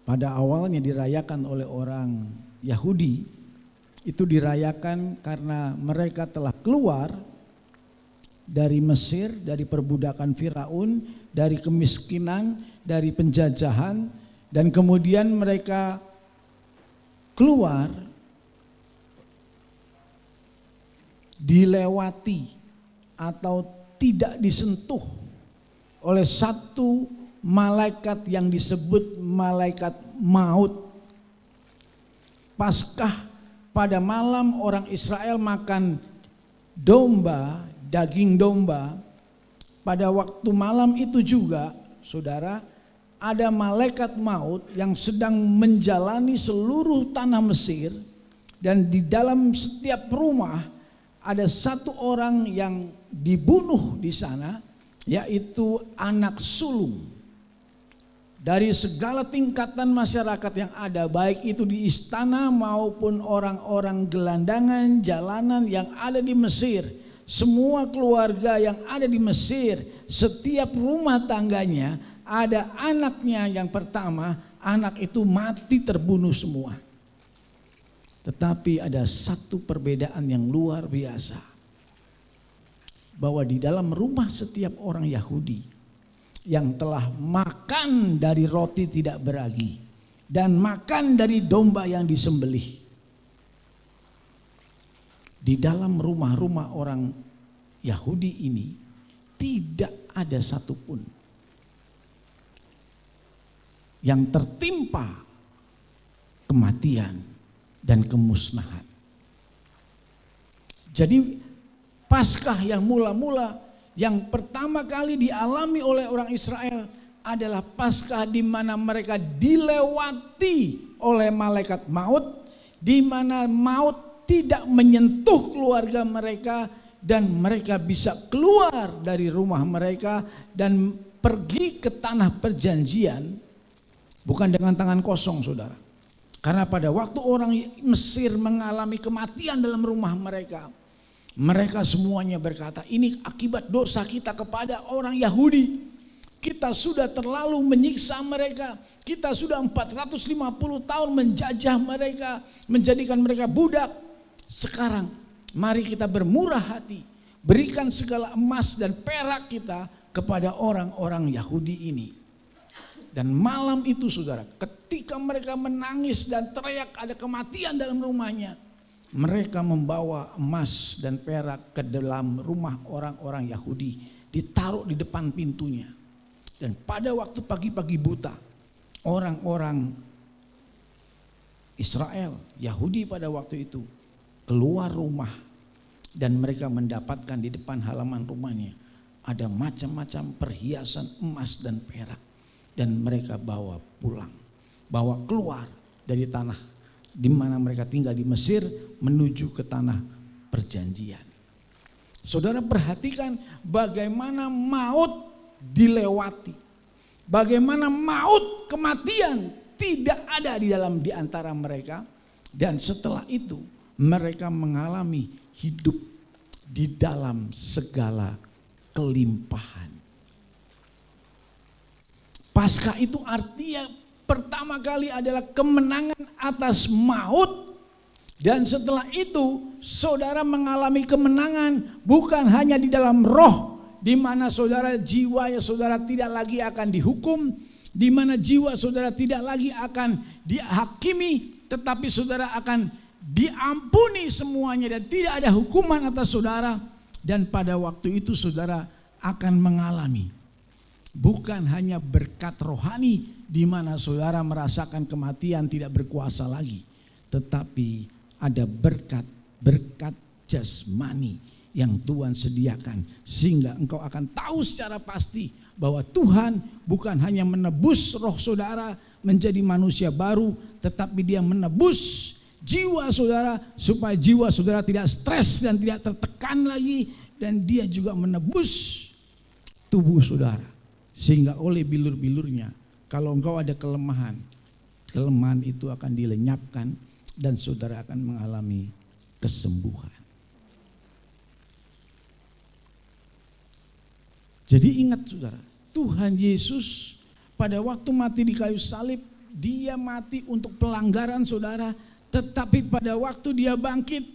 pada awalnya dirayakan oleh orang Yahudi, itu dirayakan karena mereka telah keluar dari Mesir, dari perbudakan Firaun, dari kemiskinan, dari penjajahan, dan kemudian mereka keluar dilewati atau tidak disentuh oleh satu malaikat yang disebut malaikat maut. Paskah pada malam orang Israel makan domba, daging domba. Pada waktu malam itu juga, saudara, ada malaikat maut yang sedang menjalani seluruh tanah Mesir, dan di dalam setiap rumah ada satu orang yang dibunuh di sana, yaitu anak sulung. Dari segala tingkatan masyarakat yang ada, baik itu di istana maupun orang-orang gelandangan jalanan yang ada di Mesir, semua keluarga yang ada di Mesir, setiap rumah tangganya ada anaknya yang pertama, anak itu mati terbunuh semua. Tetapi ada satu perbedaan yang luar biasa, bahwa di dalam rumah setiap orang Yahudi yang telah makan dari roti tidak beragi dan makan dari domba yang disembelih, di dalam rumah-rumah orang Yahudi ini tidak ada satupun yang tertimpa kematian dan kemusnahan. Jadi Paskah yang mula-mula yang pertama kali dialami oleh orang Israel adalah Paskah di mana mereka dilewati oleh malaikat maut, di mana maut tidak menyentuh keluarga mereka dan mereka bisa keluar dari rumah mereka dan pergi ke tanah perjanjian bukan dengan tangan kosong, saudara. Karena pada waktu orang Mesir mengalami kematian dalam rumah mereka, mereka semuanya berkata, ini akibat dosa kita kepada orang Yahudi. Kita sudah terlalu menyiksa mereka. Kita sudah 450 tahun menjajah mereka, menjadikan mereka budak. Sekarang mari kita bermurah hati, berikan segala emas dan perak kita kepada orang-orang Yahudi ini. Dan malam itu, saudara, ketika mereka menangis dan teriak ada kematian dalam rumahnya, mereka membawa emas dan perak ke dalam rumah orang-orang Yahudi, ditaruh di depan pintunya. Dan pada waktu pagi-pagi buta, orang-orang Israel, Yahudi pada waktu itu keluar rumah dan mereka mendapatkan di depan halaman rumahnya ada macam-macam perhiasan emas dan perak. Dan mereka bawa pulang, bawa keluar dari tanah di mana mereka tinggal di Mesir menuju ke tanah perjanjian. Saudara perhatikan bagaimana maut dilewati, bagaimana maut kematian tidak ada di antara mereka, dan setelah itu mereka mengalami hidup di dalam segala kelimpahan. Paskah itu artinya pertama kali adalah kemenangan atas maut, dan setelah itu saudara mengalami kemenangan bukan hanya di dalam roh, di mana saudara jiwanya saudara tidak lagi akan dihukum, di mana jiwa saudara tidak lagi akan dihakimi, tetapi saudara akan diampuni semuanya dan tidak ada hukuman atas saudara. Dan pada waktu itu saudara akan mengalami bukan hanya berkat rohani di mana saudara merasakan kematian tidak berkuasa lagi, tetapi ada berkat jasmani yang Tuhan sediakan, sehingga engkau akan tahu secara pasti bahwa Tuhan bukan hanya menebus roh saudara menjadi manusia baru, tetapi Dia menebus jiwa saudara supaya jiwa saudara tidak stres dan tidak tertekan lagi, dan Dia juga menebus tubuh saudara. Sehingga oleh bilur-bilurnya, kalau engkau ada kelemahan itu akan dilenyapkan dan saudara akan mengalami kesembuhan. Jadi ingat saudara, Tuhan Yesus pada waktu mati di kayu salib, dia mati untuk pelanggaran saudara, tetapi pada waktu dia bangkit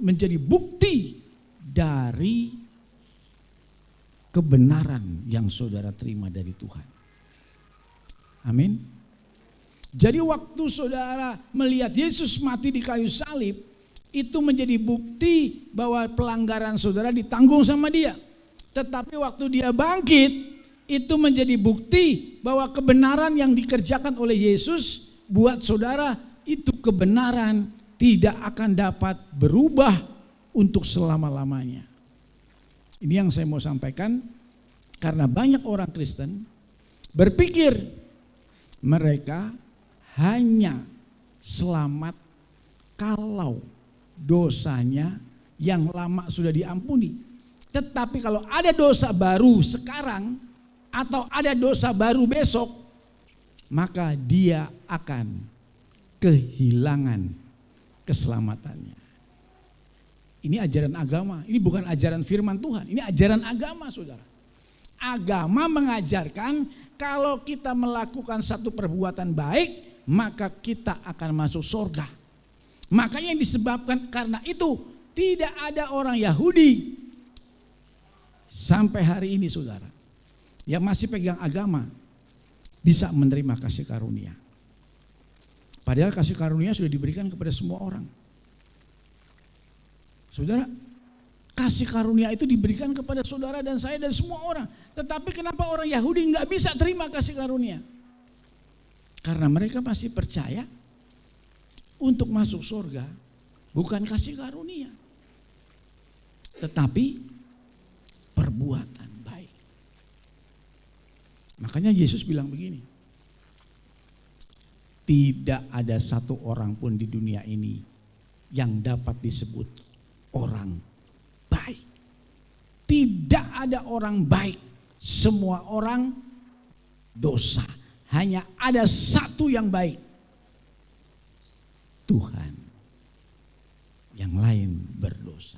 menjadi bukti dari kebenaran yang saudara terima dari Tuhan. Amin. Jadi waktu saudara melihat Yesus mati di kayu salib, itu menjadi bukti bahwa pelanggaran saudara ditanggung sama dia. Tetapi waktu dia bangkit, itu menjadi bukti bahwa kebenaran yang dikerjakan oleh Yesus buat saudara, itu kebenaran tidak akan dapat berubah untuk selama-lamanya. Ini yang saya mau sampaikan, karena banyak orang Kristen berpikir mereka hanya selamat kalau dosanya yang lama sudah diampuni. Tetapi kalau ada dosa baru sekarang atau ada dosa baru besok, maka dia akan kehilangan keselamatannya. Ini ajaran agama, ini bukan ajaran firman Tuhan, ini ajaran agama saudara. Agama mengajarkan kalau kita melakukan satu perbuatan baik, maka kita akan masuk surga. Makanya yang disebabkan karena itu tidak ada orang Yahudi sampai hari ini saudara yang masih pegang agama bisa menerima kasih karunia. Padahal kasih karunia sudah diberikan kepada semua orang. Saudara, kasih karunia itu diberikan kepada saudara dan saya dan semua orang. Tetapi kenapa orang Yahudi nggak bisa terima kasih karunia? Karena mereka masih percaya untuk masuk surga bukan kasih karunia, tetapi perbuatan baik. Makanya Yesus bilang begini, tidak ada satu orang pun di dunia ini yang dapat disebut orang baik. Tidak ada orang baik, semua orang dosa. Hanya ada satu yang baik, Tuhan. Yang lain berdosa.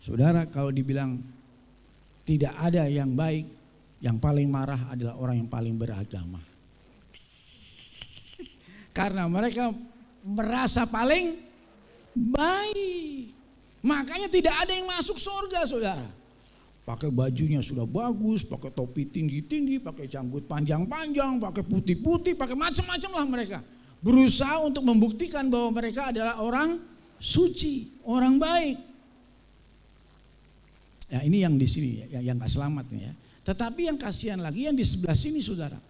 Saudara, kalau dibilang tidak ada yang baik, yang paling marah adalah orang yang paling beragama. Karena mereka merasa paling baik. Makanya tidak ada yang masuk surga saudara. Pakai bajunya sudah bagus, pakai topi tinggi-tinggi, pakai janggut panjang-panjang, pakai putih-putih, pakai macam-macam lah mereka. Berusaha untuk membuktikan bahwa mereka adalah orang suci, orang baik. Ya ini yang di sini yang gak selamat nih ya. Tetapi yang kasihan lagi yang di sebelah sini saudara,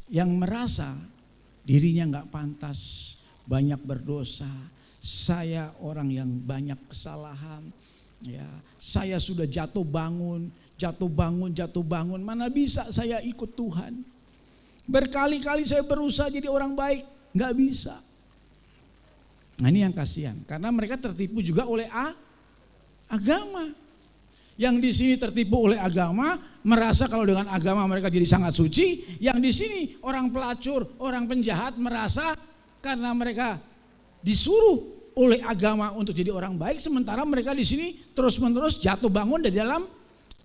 yang merasa dirinya gak pantas, banyak berdosa. Saya orang yang banyak kesalahan, ya, saya sudah jatuh bangun, mana bisa saya ikut Tuhan. Berkali-kali saya berusaha jadi orang baik, nggak bisa. Nah ini yang kasihan, karena mereka tertipu juga oleh agama. Yang di sini tertipu oleh agama, merasa kalau dengan agama mereka jadi sangat suci. Yang di sini orang pelacur, orang penjahat merasa karena mereka disuruh oleh agama untuk jadi orang baik, sementara mereka di sini terus-menerus jatuh bangun dari dalam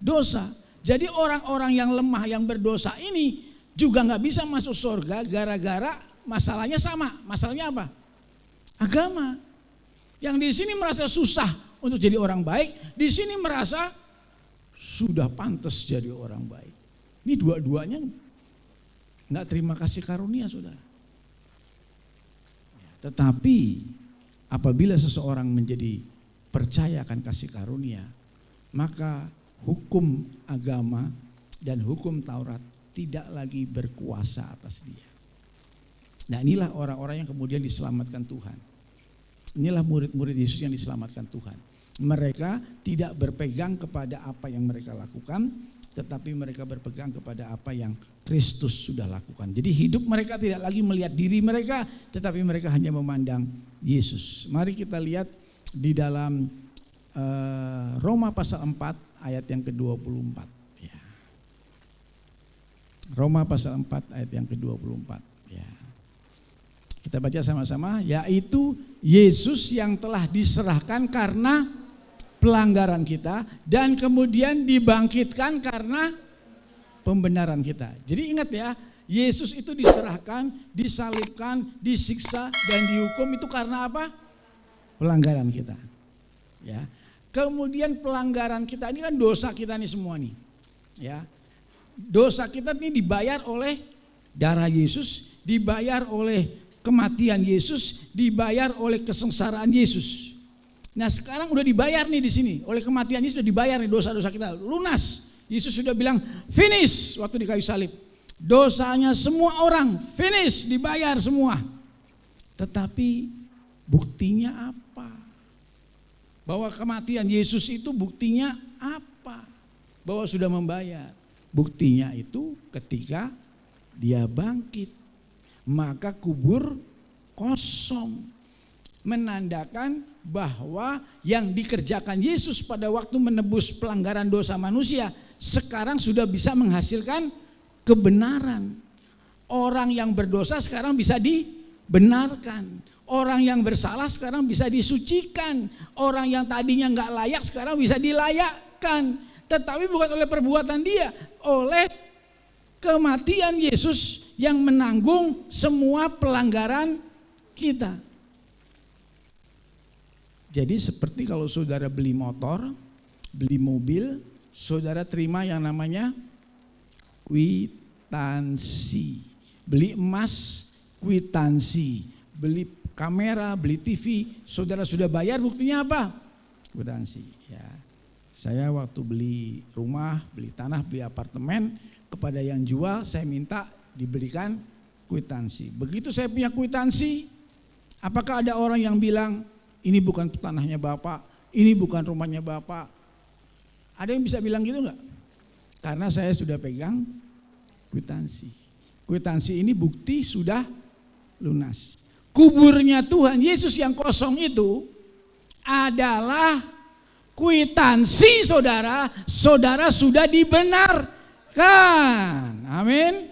dosa. Jadi orang-orang yang lemah, yang berdosa ini juga nggak bisa masuk surga gara-gara masalahnya sama. Masalahnya apa? Agama. Yang di sini merasa susah untuk jadi orang baik, di sini merasa sudah pantas jadi orang baik. Ini dua-duanya nggak terima kasih karunia saudara. Tetapi apabila seseorang menjadi percaya akan kasih karunia, maka hukum agama dan hukum Taurat tidak lagi berkuasa atas dia. Nah inilah orang-orang yang kemudian diselamatkan Tuhan. Inilah murid-murid Yesus yang diselamatkan Tuhan. Mereka tidak berpegang kepada apa yang mereka lakukan, tetapi mereka berpegang kepada apa yang Kristus sudah lakukan. Jadi hidup mereka tidak lagi melihat diri mereka, tetapi mereka hanya memandang Yesus. Mari kita lihat di dalam Roma pasal 4 ayat yang ke-24. Ya. Roma pasal 4 ayat yang ke-24. Ya. Kita baca sama-sama, yaitu Yesus yang telah diserahkan karena pelanggaran kita dan kemudian dibangkitkan karena pembenaran kita. Jadi ingat ya, Yesus itu diserahkan, disalibkan, disiksa, dan dihukum itu karena apa? Pelanggaran kita. Ya. Kemudian pelanggaran kita ini kan dosa kita nih semua nih. Ya. Dosa kita ini dibayar oleh darah Yesus, dibayar oleh kematian Yesus, dibayar oleh kesengsaraan Yesus. Nah sekarang udah dibayar nih di sini, oleh kematian Yesus sudah dibayar nih dosa-dosa kita, lunas. Yesus sudah bilang finish waktu di kayu salib. Dosanya semua orang finish, dibayar semua. Tetapi buktinya apa? Bahwa kematian Yesus itu buktinya apa? Bahwa sudah membayar. Buktinya itu ketika dia bangkit, maka kubur kosong, menandakan bahwa yang dikerjakan Yesus pada waktu menebus pelanggaran dosa manusia sekarang sudah bisa menghasilkan kebenaran. Orang yang berdosa sekarang bisa dibenarkan, orang yang bersalah sekarang bisa disucikan, orang yang tadinya nggak layak sekarang bisa dilayakkan. Tetapi bukan oleh perbuatan dia, oleh kematian Yesus yang menanggung semua pelanggaran kita. Jadi seperti kalau saudara beli motor, beli mobil, saudara terima yang namanya kwitansi. Beli emas, kwitansi. Beli kamera, beli TV, saudara sudah bayar, buktinya apa? Kwitansi. Ya. Saya waktu beli rumah, beli tanah, beli apartemen, kepada yang jual saya minta diberikan kwitansi. Begitu saya punya kwitansi, apakah ada orang yang bilang ini bukan tanahnya Bapak, ini bukan rumahnya Bapak? Ada yang bisa bilang gitu enggak? Karena saya sudah pegang kwitansi. Kwitansi ini bukti sudah lunas. Kuburnya Tuhan Yesus yang kosong itu adalah kwitansi saudara, saudara sudah dibenarkan. Amin.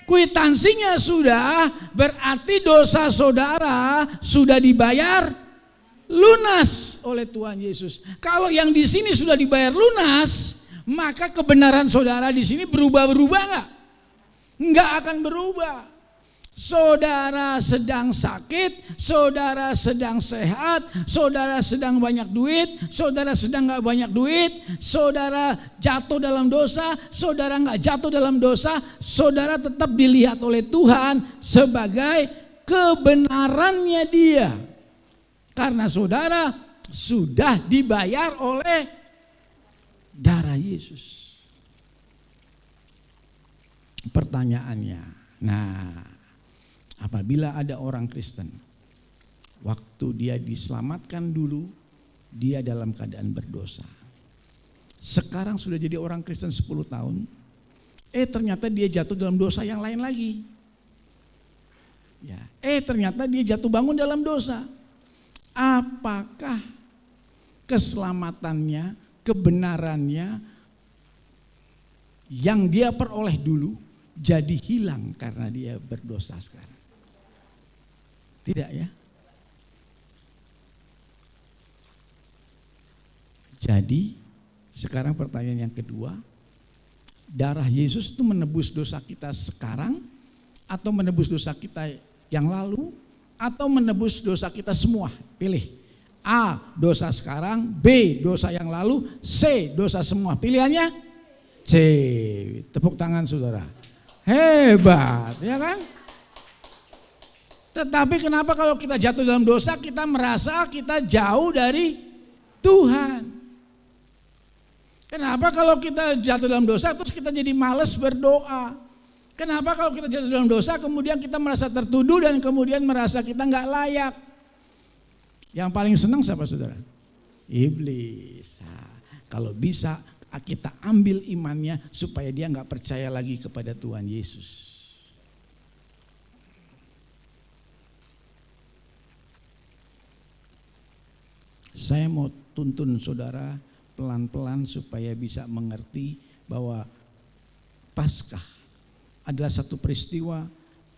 Kwitansinya sudah, berarti dosa saudara sudah dibayar lunas oleh Tuhan Yesus. Kalau yang di sini sudah dibayar lunas, maka kebenaran saudara di sini berubah-berubah enggak? Enggak akan berubah. Saudara sedang sakit, saudara sedang sehat, saudara sedang banyak duit, saudara sedang enggak banyak duit, saudara jatuh dalam dosa, saudara enggak jatuh dalam dosa, saudara tetap dilihat oleh Tuhan sebagai kebenarannya Dia. Karena saudara sudah dibayar oleh darah Yesus. Pertanyaannya, nah apabila ada orang Kristen, waktu dia diselamatkan dulu, dia dalam keadaan berdosa. Sekarang sudah jadi orang Kristen 10 tahun, ternyata dia jatuh dalam dosa yang lain lagi. Ya, ternyata dia jatuh bangun dalam dosa. Apakah keselamatannya, kebenarannya yang dia peroleh dulu jadi hilang karena dia berdosa sekarang? Tidak ya? Jadi sekarang pertanyaan yang kedua, darah Yesus itu menebus dosa kita sekarang atau menebus dosa kita yang lalu atau menebus dosa kita semua? Pilih. A, dosa sekarang, B, dosa yang lalu, C, dosa semua. Pilihannya C. Tepuk tangan saudara. Hebat, ya kan? Tetapi kenapa kalau kita jatuh dalam dosa kita merasa kita jauh dari Tuhan? Kenapa kalau kita jatuh dalam dosa terus kita jadi malas berdoa? Kenapa kalau kita jatuh dalam dosa kemudian kita merasa tertuduh dan kemudian merasa kita nggak layak? Yang paling senang siapa saudara? Iblis. Nah, kalau bisa kita ambil imannya supaya dia nggak percaya lagi kepada Tuhan Yesus. Saya mau tuntun saudara pelan-pelan supaya bisa mengerti bahwa Paskah adalah satu peristiwa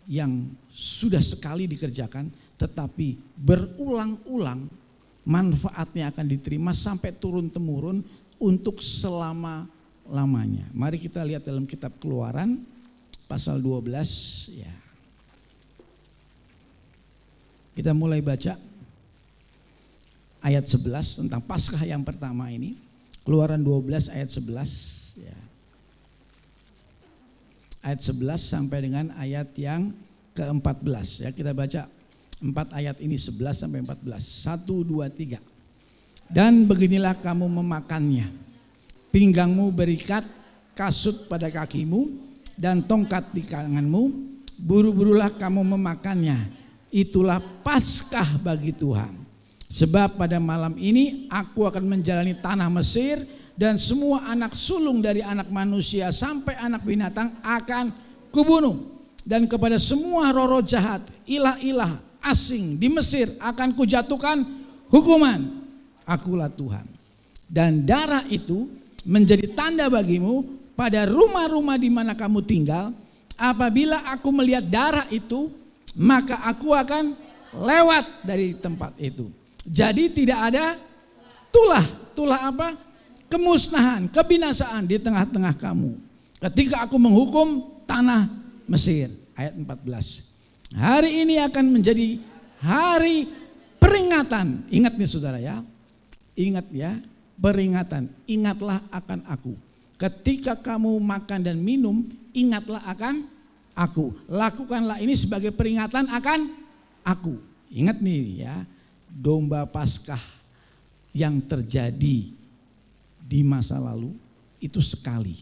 yang sudah sekali dikerjakan tetapi berulang-ulang manfaatnya akan diterima sampai turun-temurun untuk selama lamanya. Mari kita lihat dalam kitab Keluaran pasal 12 ya. Kita mulai baca ayat 11 tentang Paskah yang pertama ini. Keluaran 12 ayat 11 ya. Ayat 11 sampai dengan ayat yang ke-14 ya. Kita baca 4 ayat ini 11 sampai 14. 1 2 3. Dan beginilah kamu memakannya. Pinggangmu berikat, kasut pada kakimu dan tongkat di tanganmu. Buru-burulah kamu memakannya. Itulah Paskah bagi Tuhan. Sebab pada malam ini aku akan menjalani tanah Mesir dan semua anak sulung dari anak manusia sampai anak binatang akan kubunuh. Dan kepada semua roh-roh jahat, ilah-ilah asing di Mesir akan kujatuhkan hukuman. Akulah Tuhan. Dan darah itu menjadi tanda bagimu pada rumah-rumah di mana kamu tinggal. Apabila aku melihat darah itu, maka aku akan lewat dari tempat itu. Jadi tidak ada tulah. Tulah apa? Kemusnahan, kebinasaan di tengah-tengah kamu. Ketika aku menghukum tanah Mesir. Ayat 14. Hari ini akan menjadi hari peringatan. Ingat nih saudara ya. Ingat ya, peringatan. Ingatlah akan aku. Ketika kamu makan dan minum, ingatlah akan aku. Lakukanlah ini sebagai peringatan akan aku. Ingat nih ya. Domba Paskah yang terjadi di masa lalu itu sekali,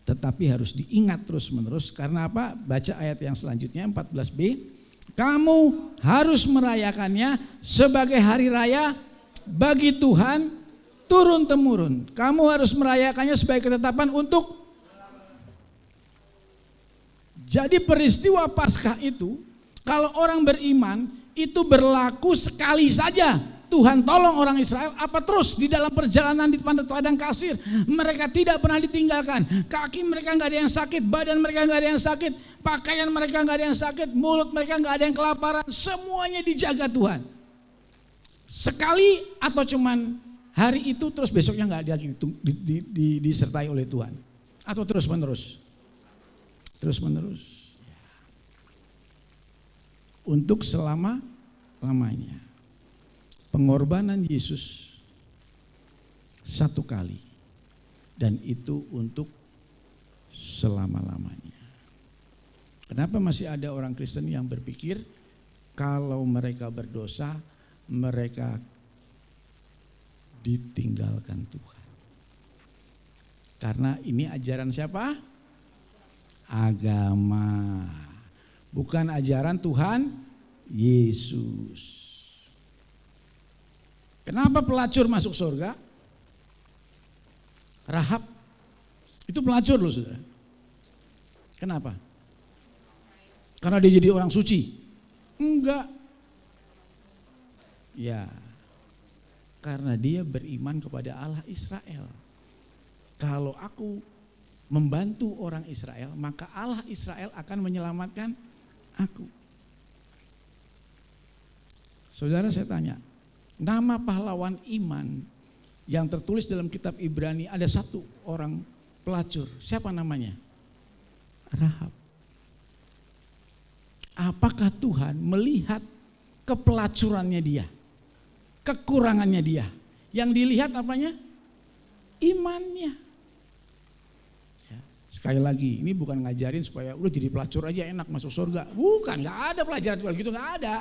tetapi harus diingat terus menerus. Karena apa? Baca ayat yang selanjutnya 14b. Kamu harus merayakannya sebagai hari raya bagi Tuhan turun temurun. Kamu harus merayakannya sebagai ketetapan untuk. Jadi peristiwa Paskah itu kalau orang beriman itu berlaku sekali saja. Tuhan tolong orang Israel, apa terus di dalam perjalanan di padang pasir mereka tidak pernah ditinggalkan. Kaki mereka nggak ada yang sakit, badan mereka nggak ada yang sakit, pakaian mereka nggak ada yang sakit, mulut mereka nggak ada yang kelaparan, semuanya dijaga Tuhan. Sekali atau cuman hari itu terus besoknya nggak ada lagi disertai oleh Tuhan, atau terus menerus, terus menerus. Untuk selama-lamanya. Pengorbanan Yesus satu kali dan itu untuk selama-lamanya. Kenapa masih ada orang Kristen yang berpikir kalau mereka berdosa mereka ditinggalkan Tuhan? Karena ini ajaran siapa? Agama. Bukan ajaran Tuhan Yesus. Kenapa pelacur masuk surga? Rahab itu pelacur loh saudara. Kenapa? Karena dia jadi orang suci? Enggak. Ya, karena dia beriman kepada Allah Israel. Kalau aku membantu orang Israel, maka Allah Israel akan menyelamatkan aku. Saudara, saya tanya, nama pahlawan iman yang tertulis dalam kitab Ibrani ada satu orang pelacur. Siapa namanya? Rahab. Apakah Tuhan melihat kepelacurannya dia? Kekurangannya dia? Yang dilihat apanya? Imannya. Ya, sekali lagi, ini bukan ngajarin supaya udah jadi pelacur aja enak masuk surga. Bukan, gak ada pelajaran gitu, gak ada.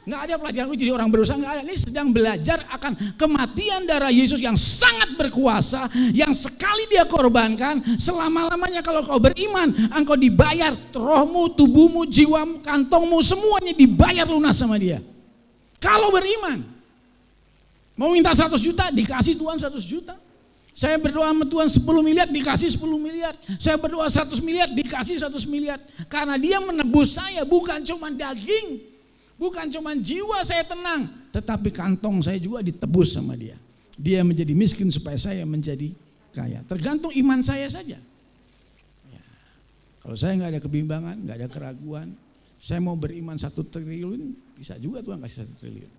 Nggak ada pelajaran jadi orang berdosa, nggak ada. Ini sedang belajar akan kematian darah Yesus yang sangat berkuasa, yang sekali dia korbankan, selama-lamanya kalau kau beriman, engkau dibayar, rohmu, tubuhmu, jiwamu, kantongmu, semuanya dibayar lunas sama dia. Kalau beriman, mau minta 100 juta, dikasih Tuhan 100 juta. Saya berdoa sama Tuhan 10 miliar, dikasih 10 miliar. Saya berdoa 100 miliar, dikasih 100 miliar. Karena dia menebus saya, bukan cuma daging. Bukan cuma jiwa saya tenang, tetapi kantong saya juga ditebus sama dia. Dia menjadi miskin supaya saya menjadi kaya. Tergantung iman saya saja. Ya. Kalau saya nggak ada kebimbangan, nggak ada keraguan, saya mau beriman 1 triliun, bisa juga Tuhan kasih 1 triliun.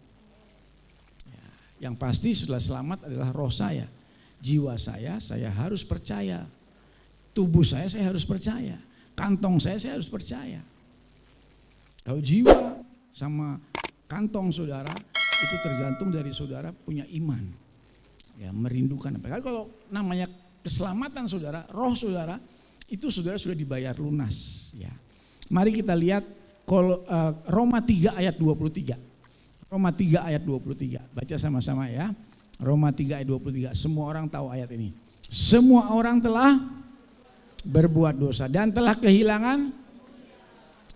Ya. Yang pasti setelah selamat adalah roh saya, jiwa saya harus percaya tubuh saya harus percaya. Kantong saya harus percaya. Kalau jiwa sama kantong saudara itu tergantung dari saudara punya iman. Ya, merindukan apa. Kalau namanya keselamatan saudara, roh saudara, itu saudara sudah dibayar lunas. Ya. Mari kita lihat Roma 3 ayat 23. Roma 3 ayat 23. Baca sama-sama ya. Roma 3 ayat 23. Semua orang tahu ayat ini. Semua orang telah berbuat dosa dan telah kehilangan.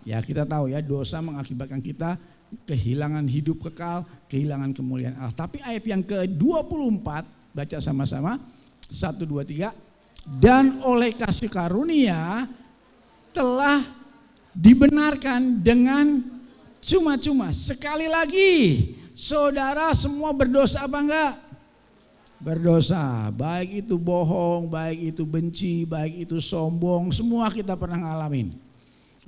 Ya, kita tahu ya, dosa mengakibatkan kita kehilangan hidup kekal, kehilangan kemuliaan Allah. Tapi ayat yang ke-24, baca sama-sama. 1, 2, 3. Dan oleh kasih karunia telah dibenarkan dengan cuma-cuma. Sekali lagi, saudara semua berdosa apa enggak? Berdosa, baik itu bohong, baik itu benci, baik itu sombong, semua kita pernah ngalamin.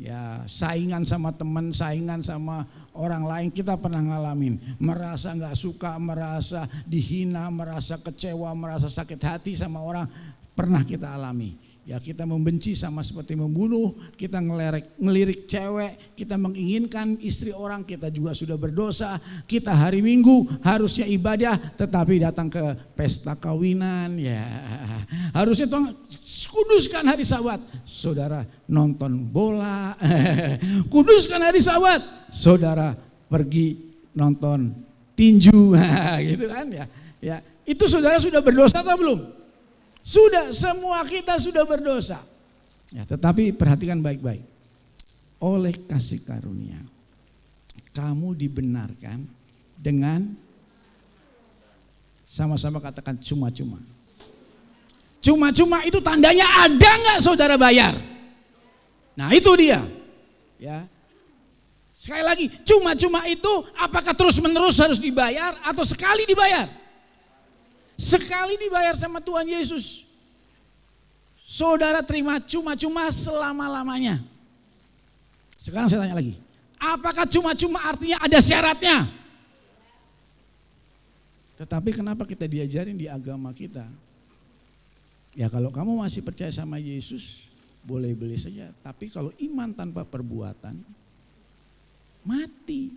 Ya, saingan sama teman, saingan sama orang lain kita pernah ngalamin. Merasa nggak suka, merasa dihina, merasa kecewa, merasa sakit hati sama orang, pernah kita alami. Ya, kita membenci sama seperti membunuh, kita ngelirik cewek, kita menginginkan istri orang, kita juga sudah berdosa. Kita hari Minggu harusnya ibadah tetapi datang ke pesta kawinan. Ya, harusnya Tuhan kuduskan hari Sabat, saudara nonton bola. Kuduskan hari Sabat, saudara pergi nonton tinju. Gitu kan ya. Ya, itu saudara sudah berdosa atau belum? Sudah, semua kita sudah berdosa. Ya, tetapi perhatikan baik-baik. Oleh kasih karunia, kamu dibenarkan dengan, sama-sama katakan cuma-cuma. Cuma-cuma itu tandanya ada nggak saudara bayar? Nah itu dia. Ya. Sekali lagi, cuma-cuma itu apakah terus-menerus harus dibayar atau sekali dibayar? Sekali dibayar sama Tuhan Yesus, saudara terima cuma-cuma selama-lamanya. Sekarang saya tanya lagi, apakah cuma-cuma artinya ada syaratnya? Tetapi kenapa kita diajarin di agama kita? Ya kalau kamu masih percaya sama Yesus, boleh-boleh saja. Tapi kalau iman tanpa perbuatan, mati.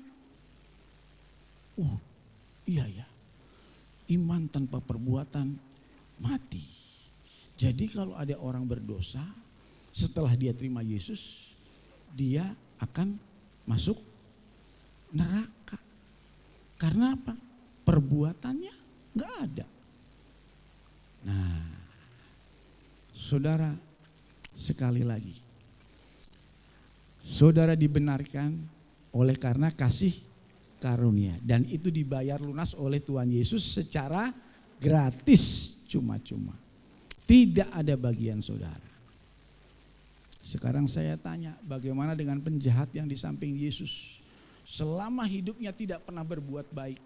Iya ya. Iman tanpa perbuatan mati. Jadi kalau ada orang berdosa, setelah dia terima Yesus, dia akan masuk neraka. Karena apa? Perbuatannya nggak ada. Nah, saudara, sekali lagi, saudara dibenarkan oleh karena kasih karunia, dan itu dibayar lunas oleh Tuhan Yesus secara gratis, cuma-cuma. Tidak ada bagian saudara. Sekarang saya tanya, bagaimana dengan penjahat yang di samping Yesus? Selama hidupnya tidak pernah berbuat baik.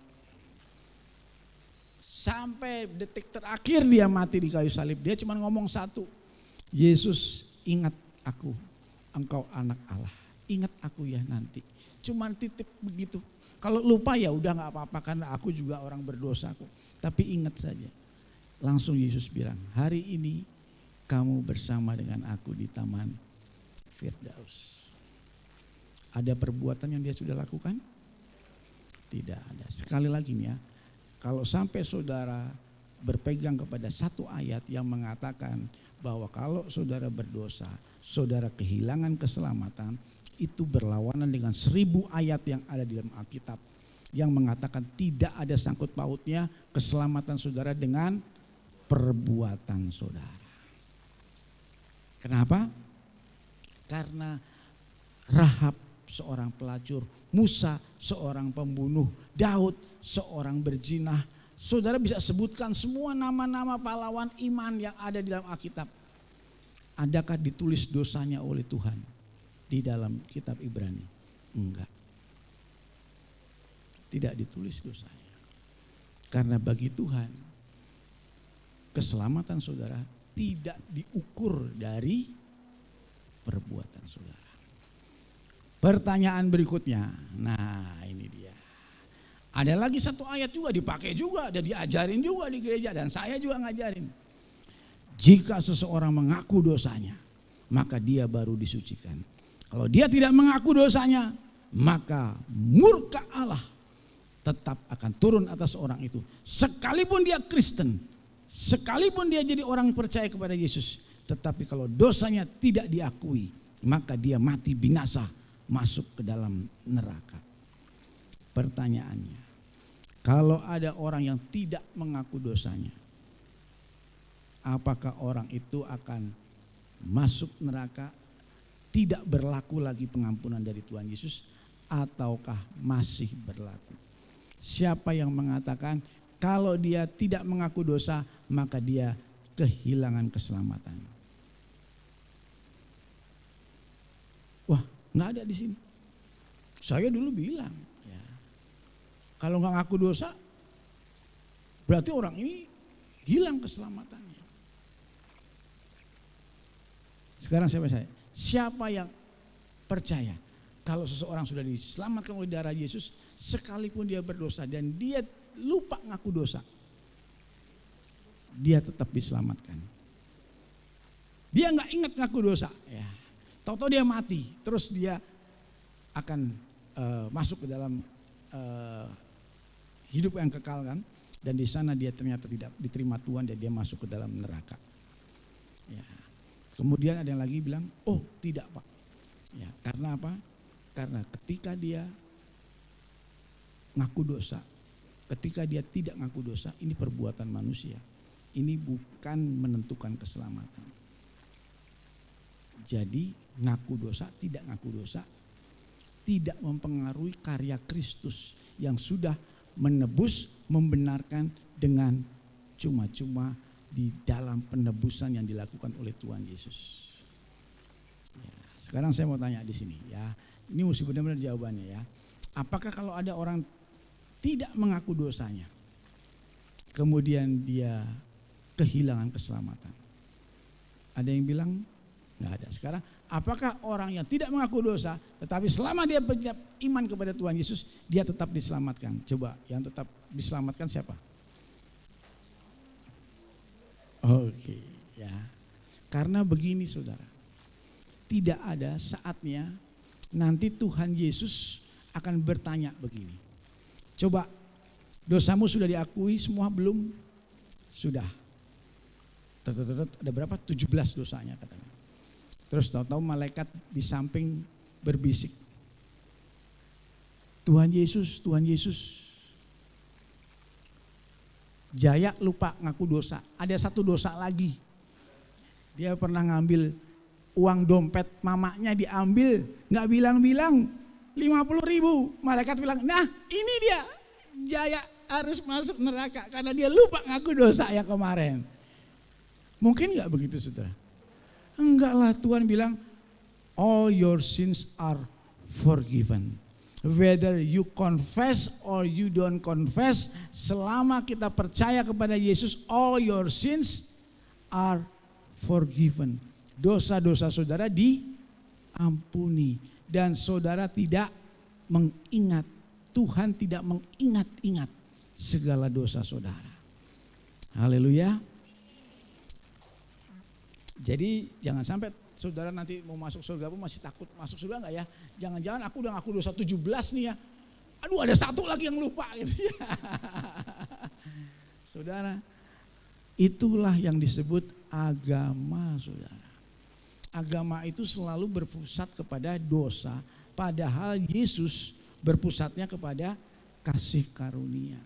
Sampai detik terakhir dia mati di kayu salib, dia cuma ngomong satu. Yesus, ingat aku, engkau anak Allah. Ingat aku ya nanti. Cuman titip begitu. Kalau lupa ya udah gak apa-apa karena aku juga orang berdosa kok. Tapi ingat saja. Langsung Yesus bilang, hari ini kamu bersama dengan aku di Taman Firdaus. Ada perbuatan yang dia sudah lakukan? Tidak ada. Sekali lagi nih ya, kalau sampai saudara berpegang kepada satu ayat yang mengatakan bahwa kalau saudara berdosa, saudara kehilangan keselamatan, itu berlawanan dengan 1000 ayat yang ada di dalam Alkitab yang mengatakan tidak ada sangkut pautnya keselamatan saudara dengan perbuatan saudara. Kenapa? Karena Rahab seorang pelacur, Musa seorang pembunuh, Daud seorang berzinah. Saudara bisa sebutkan semua nama-nama pahlawan iman yang ada di dalam Alkitab. Adakah ditulis dosanya oleh Tuhan di dalam kitab Ibrani? Enggak. Tidak ditulis dosanya. Karena bagi Tuhan, keselamatan saudara tidak diukur dari perbuatan saudara. Pertanyaan berikutnya, nah ini dia. Ada lagi satu ayat juga dipakai juga, dan diajarin juga di gereja, dan saya juga ngajarin. Jika seseorang mengaku dosanya, maka dia baru disucikan. Kalau dia tidak mengaku dosanya, maka murka Allah tetap akan turun atas orang itu. Sekalipun dia Kristen, sekalipun dia jadi orang percaya kepada Yesus, tetapi kalau dosanya tidak diakui, maka dia mati binasa, masuk ke dalam neraka. Pertanyaannya, kalau ada orang yang tidak mengaku dosanya, apakah orang itu akan masuk neraka, tidak berlaku lagi pengampunan dari Tuhan Yesus, ataukah masih berlaku? Siapa yang mengatakan kalau dia tidak mengaku dosa, maka dia kehilangan keselamatan? Wah, nggak ada di sini. Saya dulu bilang, ya, kalau nggak ngaku dosa, berarti orang ini hilang keselamatannya. Sekarang siapa yang percaya kalau seseorang sudah diselamatkan oleh darah Yesus, sekalipun dia berdosa dan dia lupa ngaku dosa, dia tetap diselamatkan. Dia nggak ingat ngaku dosa, ya. Tahu-tahu dia mati, terus dia akan masuk ke dalam hidup yang kekal kan, dan di sana dia ternyata tidak diterima Tuhan dan dia masuk ke dalam neraka. Ya. Kemudian ada yang lagi bilang, oh tidak Pak, ya, karena apa? Karena ketika dia ngaku dosa, ketika dia tidak ngaku dosa, ini perbuatan manusia, ini bukan menentukan keselamatan. Jadi ngaku dosa, tidak ngaku dosa, tidak mempengaruhi karya Kristus yang sudah menebus, membenarkan dengan cuma-cuma di dalam penebusan yang dilakukan oleh Tuhan Yesus. Ya, sekarang saya mau tanya di sini, ya, ini mesti benar-benar jawabannya, ya. Apakah kalau ada orang tidak mengaku dosanya, kemudian dia kehilangan keselamatan? Ada yang bilang nggak ada. Sekarang, apakah orang yang tidak mengaku dosa, tetapi selama dia beriman kepada Tuhan Yesus, dia tetap diselamatkan? Coba, yang tetap diselamatkan siapa? Oke, ya. Karena begini saudara, tidak ada saatnya nanti Tuhan Yesus akan bertanya begini. Coba, dosamu sudah diakui semua belum? Sudah. Ada berapa? 17 dosanya katanya. Terus tahu-tahu malaikat di samping berbisik, Tuhan Yesus, Tuhan Yesus. Jaya lupa ngaku dosa. Ada satu dosa lagi. Dia pernah ngambil uang dompet mamanya, diambil, nggak bilang-bilang 50.000. Malaikat bilang, nah ini dia, Jaya harus masuk neraka karena dia lupa ngaku dosa yang kemarin. Mungkin nggak begitu saudara? Enggak lah, Tuhan bilang all your sins are forgiven. Whether you confess or you don't confess, selama kita percaya kepada Yesus, all your sins are forgiven. Dosa-dosa saudara diampuni dan saudara tidak mengingat, Tuhan tidak mengingat-ingat segala dosa saudara. Haleluya. Jadi jangan sampai saudara nanti mau masuk surga pun masih takut masuk surga enggak ya? Jangan-jangan aku udah ngaku dosa 17 nih ya. Aduh ada satu lagi yang lupa gitu ya. Saudara, itulah yang disebut agama saudara. Agama itu selalu berpusat kepada dosa, padahal Yesus berpusatnya kepada kasih karunia.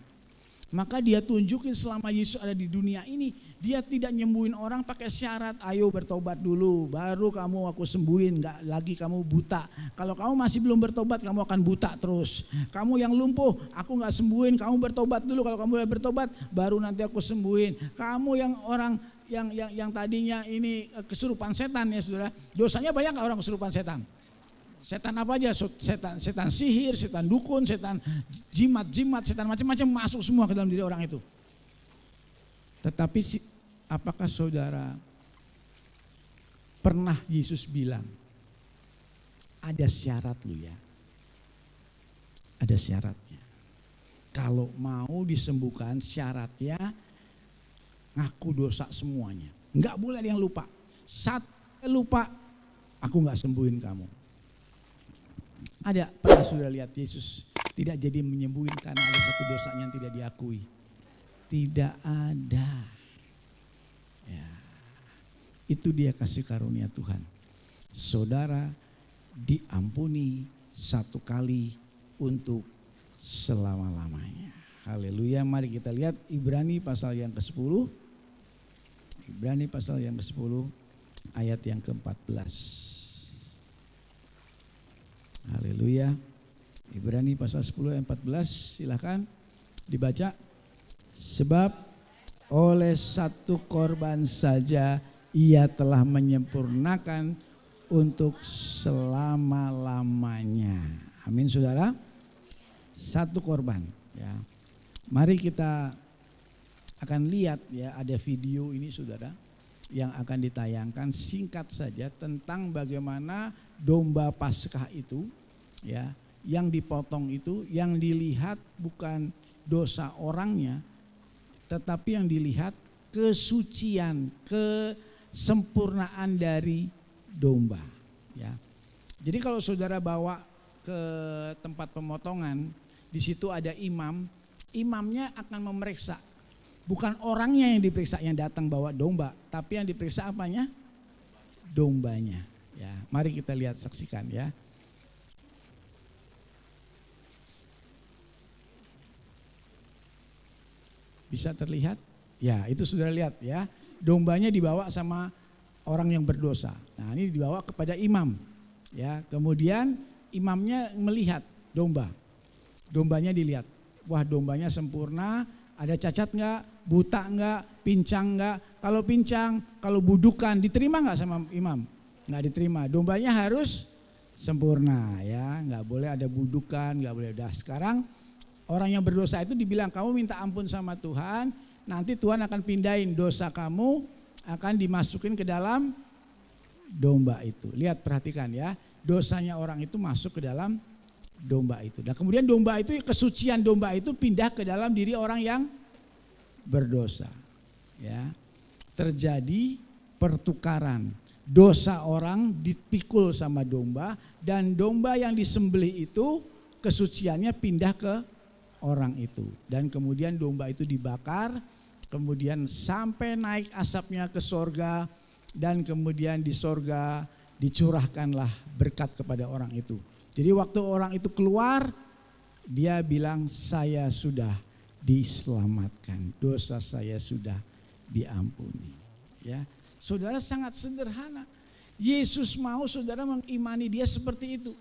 Maka dia tunjukin selama Yesus ada di dunia ini, dia tidak nyembuhin orang pakai syarat, ayo bertobat dulu, baru kamu aku sembuhin, enggak lagi kamu buta. Kalau kamu masih belum bertobat, kamu akan buta terus. Kamu yang lumpuh, aku enggak sembuhin, kamu bertobat dulu, kalau kamu udah bertobat, baru nanti aku sembuhin. Kamu yang orang yang tadinya ini kesurupan setan ya saudara, dosanya banyak enggak orang kesurupan setan? Setan apa aja, setan sihir, setan dukun, setan jimat, setan macam-macam masuk semua ke dalam diri orang itu. Tetapi apakah saudara pernah Yesus bilang, ada syarat lu ya, ada syaratnya. Kalau mau disembuhkan syaratnya ngaku dosa semuanya. Nggak boleh ada yang lupa. Satu lupa, aku nggak sembuhin kamu. Ada, pernah sudah lihat Yesus tidak jadi menyembuhin karena ada satu dosanya yang tidak diakui? Tidak ada. Ya. Itu dia kasih karunia Tuhan. Saudara diampuni satu kali untuk selama-lamanya. Haleluya. Mari kita lihat Ibrani pasal yang ke-10. Ibrani pasal yang ke-10 ayat yang ke-14. Haleluya. Ibrani pasal 10 ayat 14, silakan dibaca. Sebab oleh satu korban saja ia telah menyempurnakan untuk selama-lamanya. Amin saudara. Satu korban ya. Mari kita akan lihat ya, ada video ini saudara yang akan ditayangkan singkat saja tentang bagaimana domba Paskah itu ya, yang dipotong itu, yang dilihat bukan dosa orangnya, tetapi yang dilihat kesucian, kesempurnaan dari domba ya. Jadi kalau saudara bawa ke tempat pemotongan, di situ ada imam, imamnya akan memeriksa. Bukan orangnya yang diperiksa yang datang bawa domba, tapi yang diperiksa apanya? Dombanya. Ya, mari kita lihat, saksikan ya. Bisa terlihat? Ya, itu sudah lihat ya. Dombanya dibawa sama orang yang berdosa. Nah, ini dibawa kepada imam. Ya, kemudian imamnya melihat domba. Dombanya dilihat. Wah, dombanya sempurna, ada cacat enggak, buta enggak, pincang enggak. Kalau pincang, kalau budukan diterima enggak sama imam? Enggak diterima. Dombanya harus sempurna ya, enggak boleh ada budukan, enggak boleh. Dah sekarang orang yang berdosa itu dibilang, kamu minta ampun sama Tuhan, nanti Tuhan akan pindahin dosa kamu, akan dimasukin ke dalam domba itu. Lihat, perhatikan ya, dosanya orang itu masuk ke dalam domba itu. Dan kemudian domba itu, kesucian domba itu pindah ke dalam diri orang yang berdosa. Ya, terjadi pertukaran. Dosa orang dipikul sama domba, dan domba yang disembelih itu kesuciannya pindah ke orang itu. Dan kemudian domba itu dibakar, kemudian sampai naik asapnya ke sorga, dan kemudian di sorga dicurahkanlah berkat kepada orang itu. Jadi waktu orang itu keluar, dia bilang, saya sudah diselamatkan, dosa saya sudah diampuni. Ya, saudara, sangat sederhana. Yesus mau saudara mengimani dia seperti itu.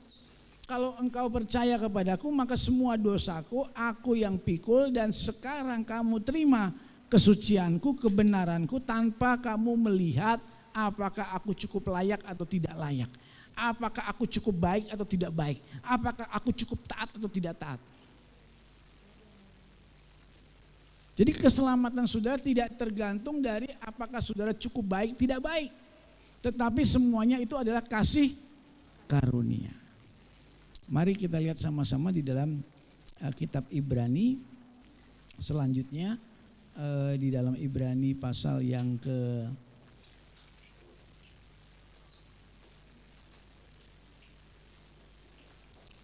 Kalau engkau percaya kepadaku, maka semua dosaku aku yang pikul, dan sekarang kamu terima kesucianku, kebenaranku, tanpa kamu melihat apakah aku cukup layak atau tidak layak. Apakah aku cukup baik atau tidak baik? Apakah aku cukup taat atau tidak taat? Jadi keselamatan saudara tidak tergantung dari apakah saudara cukup baik, tidak baik. Tetapi semuanya itu adalah kasih karunia. Mari kita lihat sama-sama di dalam kitab Ibrani. Selanjutnya di dalam Ibrani pasal yang ke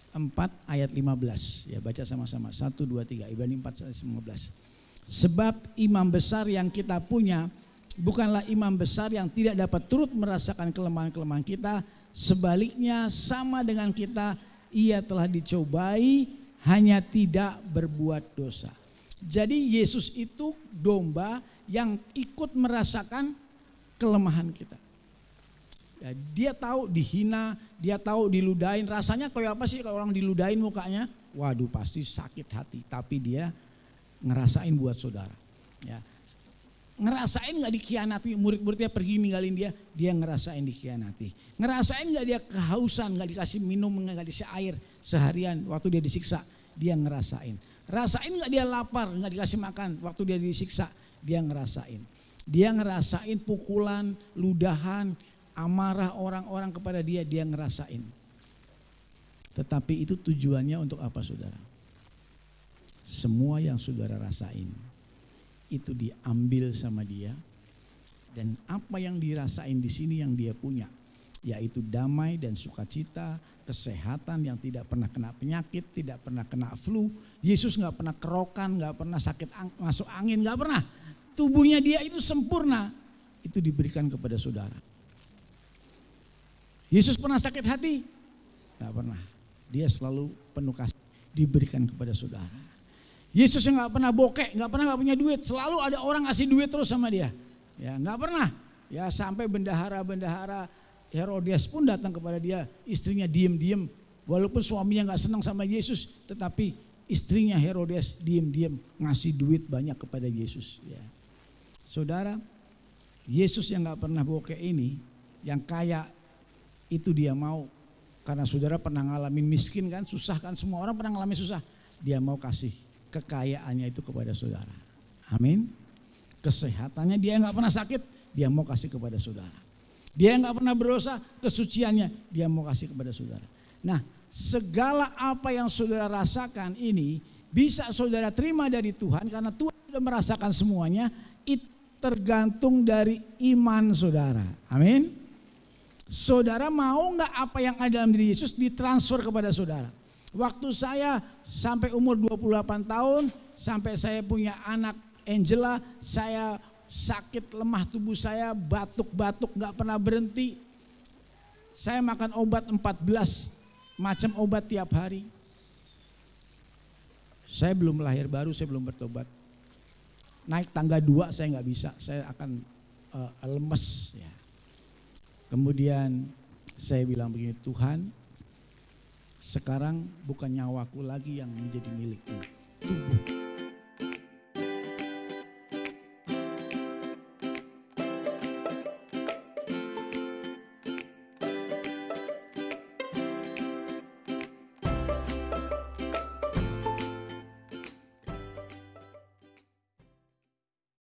4 ayat 15. Ya, baca sama-sama. 1, 2, 3. Ibrani 4 ayat 15. Sebab imam besar yang kita punya bukanlah imam besar yang tidak dapat turut merasakan kelemahan-kelemahan kita. Sebaliknya sama dengan kita, ia telah dicobai, hanya tidak berbuat dosa. Jadi Yesus itu domba yang ikut merasakan kelemahan kita. Ya, dia tahu dihina, dia tahu diludahin. Rasanya kayak apa sih kalau orang diludahin mukanya? Waduh, pasti sakit hati. Tapi dia ngerasain buat saudara. Ya, ngerasain nggak dikhianati, murid-muridnya pergi ninggalin dia, dia ngerasain dikhianati. Ngerasain nggak dia kehausan, nggak dikasih minum, nggak dikasih air seharian waktu dia disiksa, dia ngerasain. Rasain nggak dia lapar, nggak dikasih makan waktu dia disiksa, dia ngerasain. Dia ngerasain pukulan, ludahan, amarah orang-orang kepada dia, dia ngerasain. Tetapi itu tujuannya untuk apa saudara? Semua yang saudara rasain itu diambil sama dia, Dan apa yang dirasain di sini yang dia punya, yaitu damai dan sukacita, kesehatan yang tidak pernah kena penyakit, tidak pernah kena flu. Yesus nggak pernah kerokan, nggak pernah sakit masuk angin, nggak pernah. Tubuhnya dia itu sempurna, itu diberikan kepada saudara. Yesus pernah sakit hati? Nggak pernah. Dia selalu penuh kasih, diberikan kepada saudara. Yesus yang nggak pernah bokek, nggak pernah nggak punya duit, selalu ada orang ngasih duit terus sama dia. Ya nggak pernah. Ya sampai bendahara Herodias pun datang kepada dia, istrinya diem-diem, walaupun suaminya nggak senang sama Yesus, tetapi istrinya Herodias diem-diem ngasih duit banyak kepada Yesus. Ya. Saudara, Yesus yang nggak pernah bokeh ini, yang kaya itu dia mau, karena saudara pernah ngalamin miskin kan, susah kan, semua orang pernah ngalamin susah, dia mau kasih kekayaannya itu kepada saudara. Amin. Kesehatannya dia nggak pernah sakit, dia mau kasih kepada saudara. Dia nggak pernah berdosa, kesuciannya dia mau kasih kepada saudara. Nah, segala apa yang saudara rasakan ini bisa saudara terima dari Tuhan karena Tuhan sudah merasakan semuanya. Itu tergantung dari iman saudara. Amin. Saudara mau nggak apa yang ada dalam diri Yesus ditransfer kepada saudara? Waktu saya sampai umur 28 tahun, sampai saya punya anak Angela, saya sakit lemah tubuh saya, batuk-batuk gak pernah berhenti. Saya makan obat 14 macam obat tiap hari. Saya belum lahir baru, saya belum bertobat. Naik tangga 2 saya gak bisa, saya akan lemes. Ya. Kemudian saya bilang begini, Tuhan sekarang bukan nyawaku lagi yang menjadi milikmu, tubuh